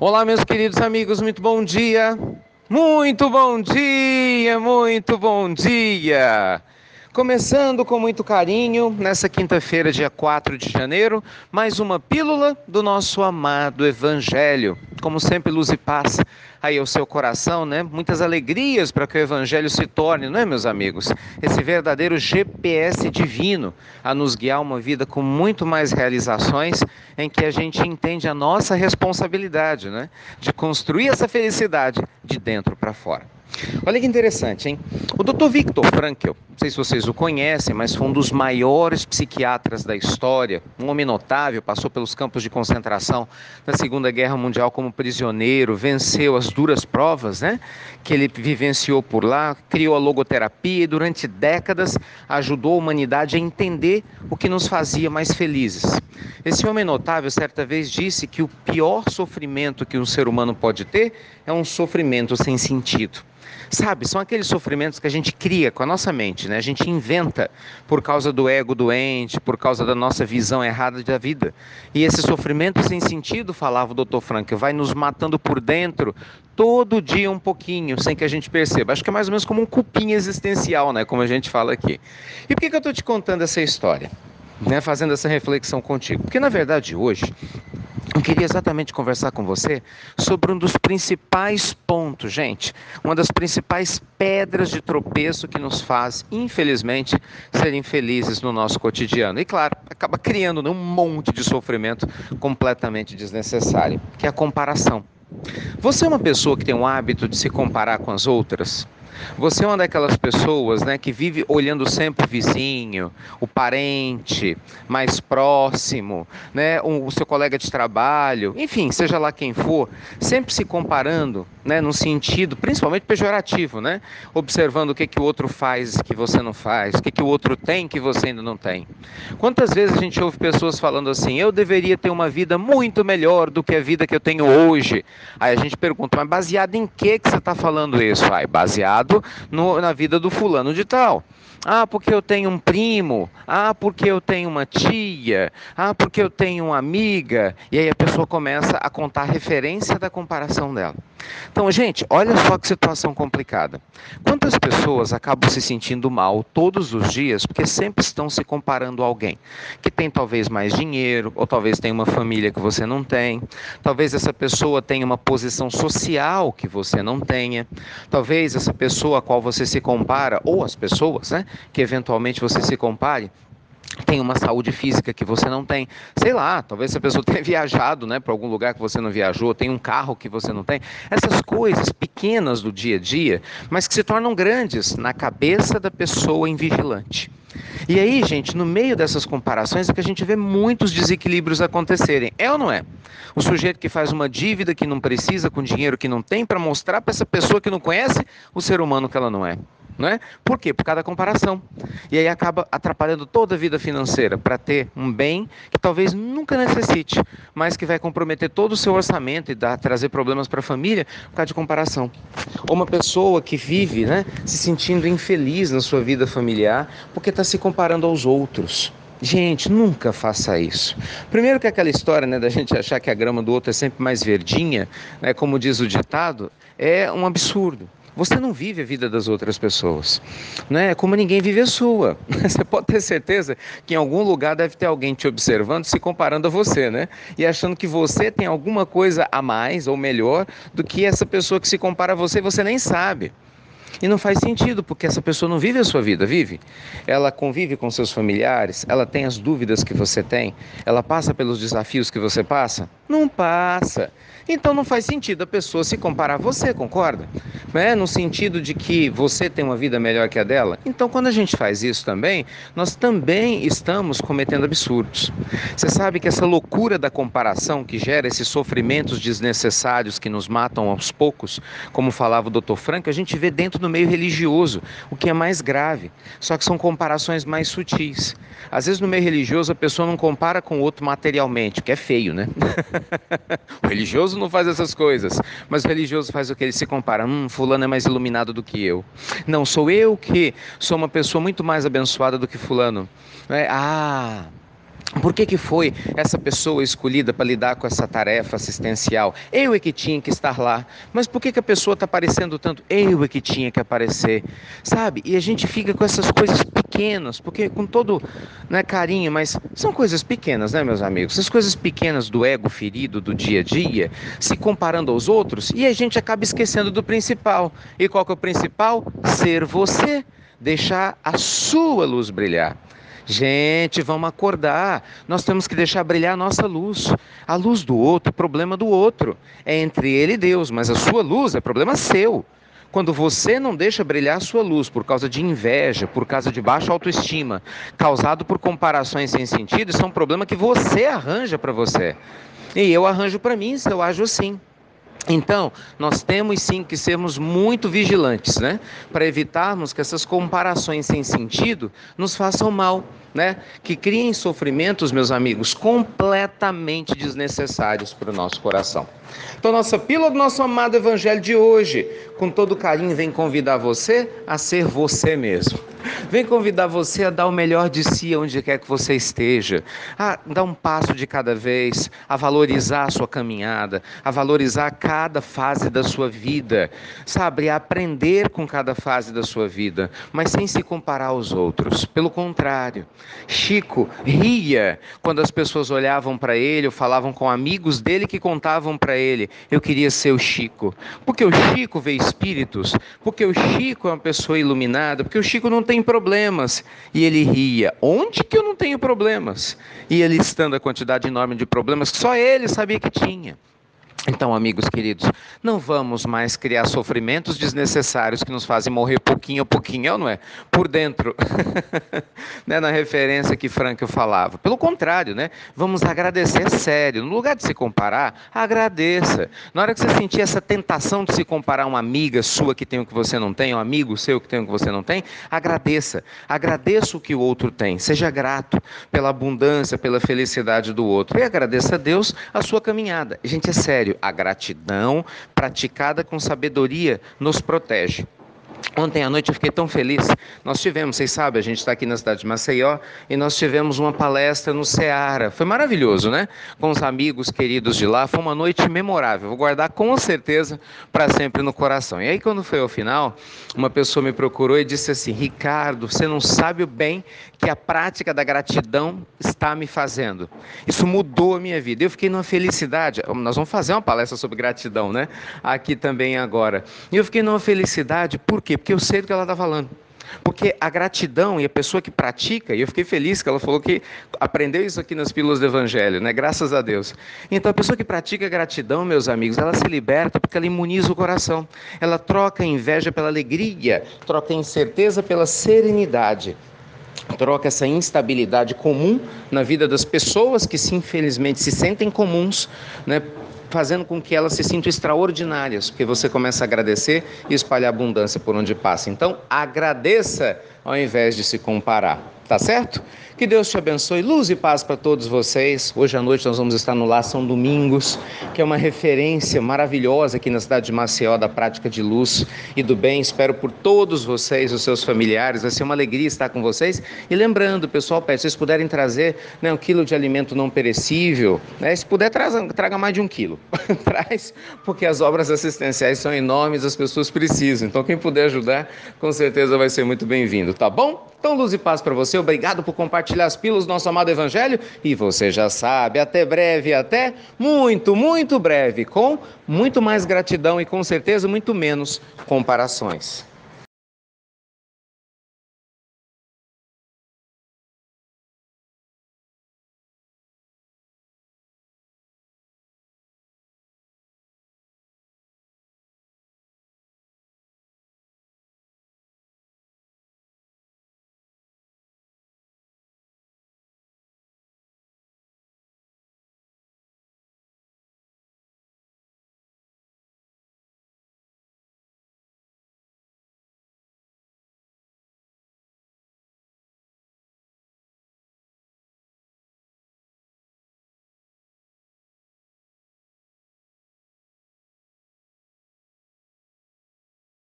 Olá, meus queridos amigos, muito bom dia! Muito bom dia, muito bom dia! Começando com muito carinho, nessa quinta-feira, dia 4 de janeiro, mais uma pílula do nosso amado Evangelho. Como sempre, luz e paz aí ao seu coração, né? Muitas alegrias para que o Evangelho se torne, não é, meus amigos? Esse verdadeiro GPS divino a nos guiar uma vida com muito mais realizações, em que a gente entende a nossa responsabilidade, né? De construir essa felicidade de dentro para fora. Olha que interessante, hein? O Dr. Viktor Frankl, não sei se vocês o conhecem, mas foi um dos maiores psiquiatras da história, um homem notável, passou pelos campos de concentração da Segunda Guerra Mundial como prisioneiro, venceu as duras provas, né, que ele vivenciou por lá, criou a logoterapia e durante décadas ajudou a humanidade a entender o que nos fazia mais felizes. Esse homem notável certa vez disse que o pior sofrimento que um ser humano pode ter é um sofrimento sem sentido. Sabe, são aqueles sofrimentos que a gente cria com a nossa mente, né? A gente inventa por causa do ego doente, por causa da nossa visão errada da vida. E esse sofrimento sem sentido, falava o Dr. Frankl, vai nos matando por dentro todo dia um pouquinho, sem que a gente perceba. Acho que é mais ou menos como um cupim existencial, né? Como a gente fala aqui. E por que eu estou te contando essa história? Né? Fazendo essa reflexão contigo? Porque na verdade hoje eu queria exatamente conversar com você sobre um dos principais pontos, gente, uma das principais pedras de tropeço que nos faz, infelizmente, ser infelizes no nosso cotidiano. E claro, acaba criando, né, um monte de sofrimento completamente desnecessário, que é a comparação. Você é uma pessoa que tem o hábito de se comparar com as outras? Você é uma daquelas pessoas, né, que vive olhando sempre o vizinho, o parente mais próximo, né, o seu colega de trabalho, enfim, seja lá quem for, sempre se comparando, né, num sentido principalmente pejorativo, né, observando o que o outro faz que você não faz, o que o outro tem que você ainda não tem. Quantas vezes a gente ouve pessoas falando assim: eu deveria ter uma vida muito melhor do que a vida que eu tenho hoje. Aí a gente pergunta: mas baseado em que você está falando isso? Baseado na vida do fulano de tal. Ah, porque eu tenho um primo. Ah, porque eu tenho uma tia. Ah, porque eu tenho uma amiga. E aí a pessoa começa a contar a referência da comparação dela. Então, gente, olha só que situação complicada. Quantas pessoas acabam se sentindo mal todos os dias porque sempre estão se comparando a alguém que tem talvez mais dinheiro, ou talvez tenha uma família que você não tem, talvez essa pessoa tenha uma posição social que você não tenha, talvez essa pessoa a qual você se compara, ou as pessoas, né, que eventualmente você se compare, tem uma saúde física que você não tem. Sei lá, talvez essa pessoa tenha viajado, né, para algum lugar que você não viajou, tem um carro que você não tem. Essas coisas pequenas do dia a dia, mas que se tornam grandes na cabeça da pessoa invigilante. E aí, gente, no meio dessas comparações é que a gente vê muitos desequilíbrios acontecerem. É ou não é? O sujeito que faz uma dívida que não precisa, com dinheiro que não tem, para mostrar para essa pessoa que não conhece o ser humano que ela não é. Não é? Por quê? Por causa da comparação. E aí acaba atrapalhando toda a vida financeira para ter um bem que talvez nunca necessite, mas que vai comprometer todo o seu orçamento e trazer problemas para a família por causa de comparação. Ou uma pessoa que vive, né, se sentindo infeliz na sua vida familiar porque está se comparando aos outros. Gente, nunca faça isso. Primeiro que aquela história, né, da gente achar que a grama do outro é sempre mais verdinha, né, como diz o ditado, é um absurdo. Você não vive a vida das outras pessoas, né? Como ninguém vive a sua. Você pode ter certeza que em algum lugar deve ter alguém te observando, se comparando a você, né? E achando que você tem alguma coisa a mais ou melhor do que essa pessoa que se compara a você e você nem sabe. E não faz sentido, porque essa pessoa não vive a sua vida, vive? Ela convive com seus familiares, ela tem as dúvidas que você tem, ela passa pelos desafios que você passa? Não passa. Então não faz sentido a pessoa se comparar a você, concorda? No sentido de que você tem uma vida melhor que a dela. Então quando a gente faz isso também, nós também estamos cometendo absurdos. Você sabe que essa loucura da comparação que gera esses sofrimentos desnecessários que nos matam aos poucos, como falava o Dr. Frank, a gente vê dentro do meio religioso, o que é mais grave, só que são comparações mais sutis. Às vezes no meio religioso a pessoa não compara com o outro materialmente, o que é feio, né? O religioso não faz essas coisas, mas o religioso faz o que? Ele se compara: fulano é mais iluminado do que eu. Não, sou eu que sou uma pessoa muito mais abençoada do que fulano. Por que foi essa pessoa escolhida para lidar com essa tarefa assistencial? Eu é que tinha que estar lá. Mas por que a pessoa está aparecendo tanto? Eu é que tinha que aparecer. Sabe? E a gente fica com essas coisas pequenas, porque com todo, né, carinho, mas são coisas pequenas, né, meus amigos? Essas coisas pequenas do ego ferido do dia a dia, se comparando aos outros, e a gente acaba esquecendo do principal. E qual que é o principal? Ser você. Deixar a sua luz brilhar. Gente, vamos acordar. Nós temos que deixar brilhar a nossa luz. A luz do outro, problema do outro. É entre ele e Deus, mas a sua luz é problema seu. Quando você não deixa brilhar a sua luz por causa de inveja, por causa de baixa autoestima, causado por comparações sem sentido, isso é um problema que você arranja para você. E eu arranjo para mim se eu ajo assim. Então, nós temos sim que sermos muito vigilantes, né? Para evitarmos que essas comparações sem sentido nos façam mal, né? Que criem sofrimentos, meus amigos, completamente desnecessários para o nosso coração. Então, nossa pílula do nosso amado evangelho de hoje, com todo carinho, vem convidar você a ser você mesmo. Vem convidar você a dar o melhor de si onde quer que você esteja, a dar um passo de cada vez, a valorizar a sua caminhada, a valorizar cada fase da sua vida, sabe? A aprender com cada fase da sua vida, mas sem se comparar aos outros. Pelo contrário, Chico ria quando as pessoas olhavam para ele ou falavam com amigos dele que contavam para ele: eu queria ser o Chico, porque o Chico vê espíritos, porque o Chico é uma pessoa iluminada, porque o Chico não tem problemas. E ele ria: onde que eu não tenho problemas? E ele listando a quantidade enorme de problemas que só ele sabia que tinha. Então, amigos queridos, não vamos mais criar sofrimentos desnecessários que nos fazem morrer pouquinho a pouquinho, não é? Por dentro, né? Na referência que Frankl falava. Pelo contrário, né? Vamos agradecer sério. No lugar de se comparar, agradeça. Na hora que você sentir essa tentação de se comparar a uma amiga sua que tem o que você não tem, um amigo seu que tem o que você não tem, agradeça. Agradeça o que o outro tem. Seja grato pela abundância, pela felicidade do outro. E agradeça a Deus a sua caminhada. Gente, é sério. A gratidão praticada com sabedoria nos protege. Ontem à noite eu fiquei tão feliz. Nós tivemos, vocês sabem, a gente está aqui na cidade de Maceió e nós tivemos uma palestra no Ceará. Foi maravilhoso, né? Com os amigos queridos de lá. Foi uma noite memorável. Vou guardar com certeza para sempre no coração. E aí, quando foi ao final, uma pessoa me procurou e disse assim: Ricardo, você não sabe o bem que a prática da gratidão está me fazendo. Isso mudou a minha vida. Eu fiquei numa felicidade. Nós vamos fazer uma palestra sobre gratidão, né? Aqui também agora. E eu fiquei numa felicidade. Por quê? Porque eu sei do que ela está falando. Porque a gratidão e a pessoa que pratica, e eu fiquei feliz que ela falou que aprendeu isso aqui nas pílulas do Evangelho, né? Graças a Deus. Então a pessoa que pratica a gratidão, meus amigos, ela se liberta porque ela imuniza o coração. Ela troca a inveja pela alegria, troca a incerteza pela serenidade. Troca essa instabilidade comum na vida das pessoas que, infelizmente, se sentem comuns, né? Fazendo com que elas se sintam extraordinárias, porque você começa a agradecer e espalhar abundância por onde passa. Então, agradeça ao invés de se comparar, tá certo? Que Deus te abençoe, luz e paz para todos vocês. Hoje à noite nós vamos estar no Lar São Domingos, que é uma referência maravilhosa aqui na cidade de Maceió da prática de luz e do bem. Espero por todos vocês, os seus familiares, vai ser uma alegria estar com vocês. E lembrando, pessoal, se vocês puderem trazer, né, 1 quilo de alimento não perecível, né, se puder, traga mais de 1 quilo. Traz, porque as obras assistenciais são enormes, as pessoas precisam. Então, quem puder ajudar, com certeza vai ser muito bem-vindo, tá bom? Então, luz e paz para você. Obrigado por compartilhar as pílulas do nosso amado Evangelho. E você já sabe, até breve, até muito, muito breve, com muito mais gratidão e, com certeza, muito menos comparações.